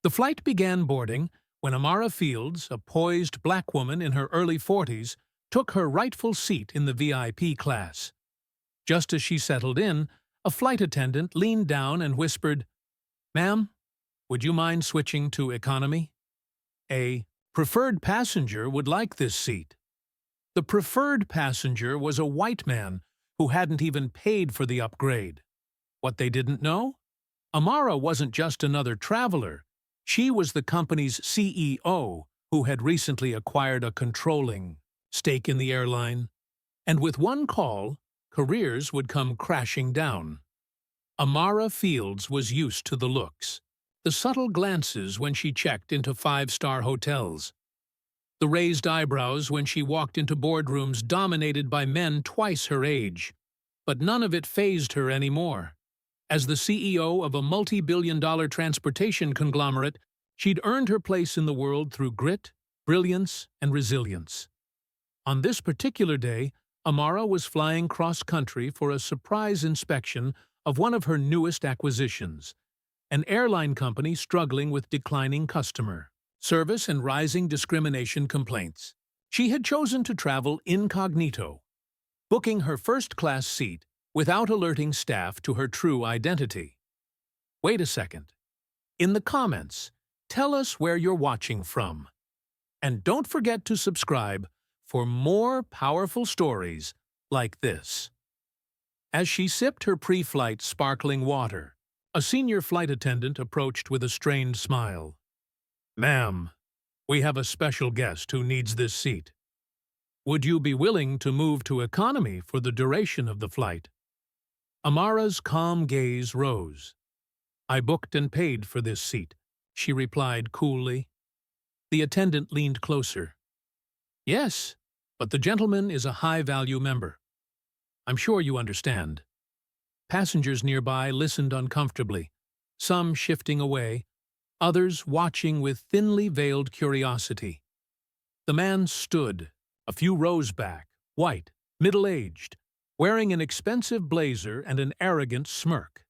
The flight began boarding when Amara Fields, a poised black woman in her early 40s, took her rightful seat in the VIP class. Just as she settled in, a flight attendant leaned down and whispered, "Ma'am, would you mind switching to economy? A preferred passenger would like this seat." The preferred passenger was a white man who hadn't even paid for the upgrade. What they didn't know? Amara wasn't just another traveler. She was the company's CEO who had recently acquired a controlling stake in the airline. And with one call, careers would come crashing down. Amara Fields was used to the looks, the subtle glances when she checked into five-star hotels, the raised eyebrows when she walked into boardrooms dominated by men twice her age. But none of it fazed her anymore. As the CEO of a multi-billion-dollar transportation conglomerate, she'd earned her place in the world through grit, brilliance, and resilience. On this particular day, Amara was flying cross-country for a surprise inspection of one of her newest acquisitions, an airline company struggling with declining customer service and rising discrimination complaints. She had chosen to travel incognito, booking her first-class seat without alerting staff to her true identity. Wait a second. In the comments, tell us where you're watching from. And don't forget to subscribe for more powerful stories like this. As she sipped her pre-flight sparkling water, a senior flight attendant approached with a strained smile. "Ma'am, we have a special guest who needs this seat. Would you be willing to move to economy for the duration of the flight?" Amara's calm gaze rose. "I booked and paid for this seat," she replied coolly. The attendant leaned closer. "Yes, but the gentleman is a high-value member. I'm sure you understand." Passengers nearby listened uncomfortably, some shifting away, others watching with thinly veiled curiosity. The man stood, a few rows back, white, middle-aged, wearing an expensive blazer and an arrogant smirk.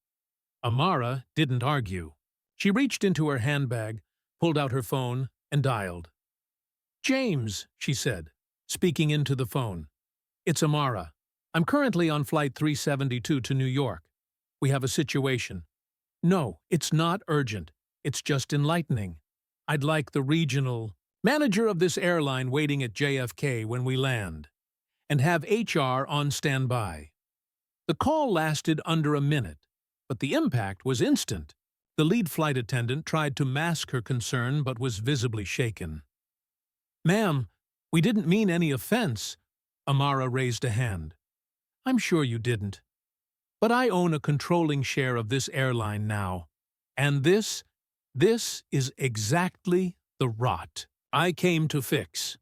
Amara didn't argue. She reached into her handbag, pulled out her phone, and dialed. "James," she said, speaking into the phone. "It's Amara. I'm currently on Flight 372 to New York. We have a situation. No, it's not urgent. It's just enlightening. I'd like the regional manager of this airline waiting at JFK when we land, and have HR on standby." The call lasted under a minute, but the impact was instant. The lead flight attendant tried to mask her concern but was visibly shaken. "Ma'am, we didn't mean any offense." Amara raised a hand. "I'm sure you didn't. But I own a controlling share of this airline now. And this is exactly the rot I came to fix."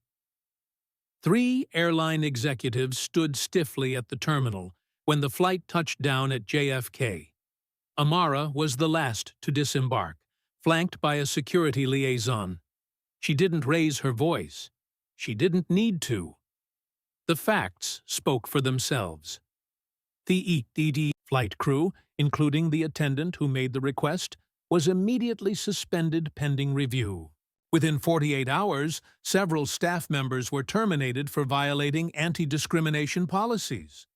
3 airline executives stood stiffly at the terminal when the flight touched down at JFK. Amara was the last to disembark, flanked by a security liaison. She didn't raise her voice. She didn't need to. The facts spoke for themselves. The EDD flight crew, including the attendant who made the request, was immediately suspended pending review. Within 48 hours, several staff members were terminated for violating anti-discrimination policies.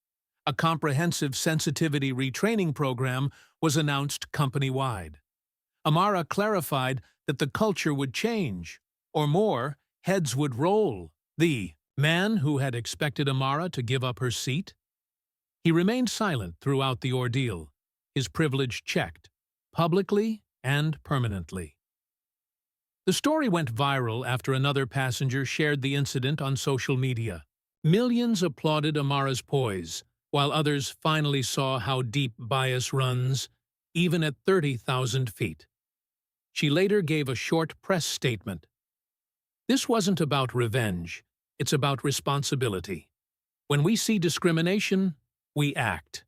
A comprehensive sensitivity retraining program was announced company-wide. Amara clarified that the culture would change, or more, heads would roll. The man who had expected Amara to give up her seat? He remained silent throughout the ordeal, his privilege checked, publicly and permanently. The story went viral after another passenger shared the incident on social media. Millions applauded Amara's poise, while others finally saw how deep bias runs, even at 30,000 feet. She later gave a short press statement. "This wasn't about revenge, it's about responsibility. When we see discrimination, we act.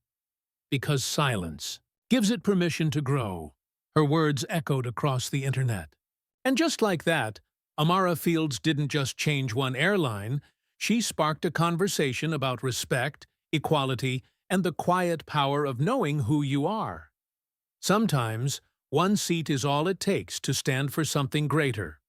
Because silence gives it permission to grow." Her words echoed across the internet. And just like that, Amara Fields didn't just change one airline, she sparked a conversation about respect, equality, and the quiet power of knowing who you are. Sometimes, One seat is all it takes to stand for something greater.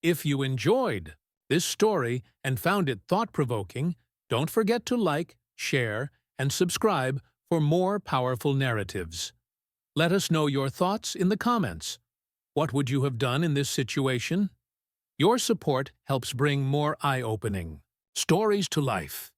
If you enjoyed this story and found it thought-provoking, don't forget to like, share, and subscribe for more powerful narratives. Let us know your thoughts in the comments. What would you have done in this situation? Your support helps bring more eye-opening stories to life.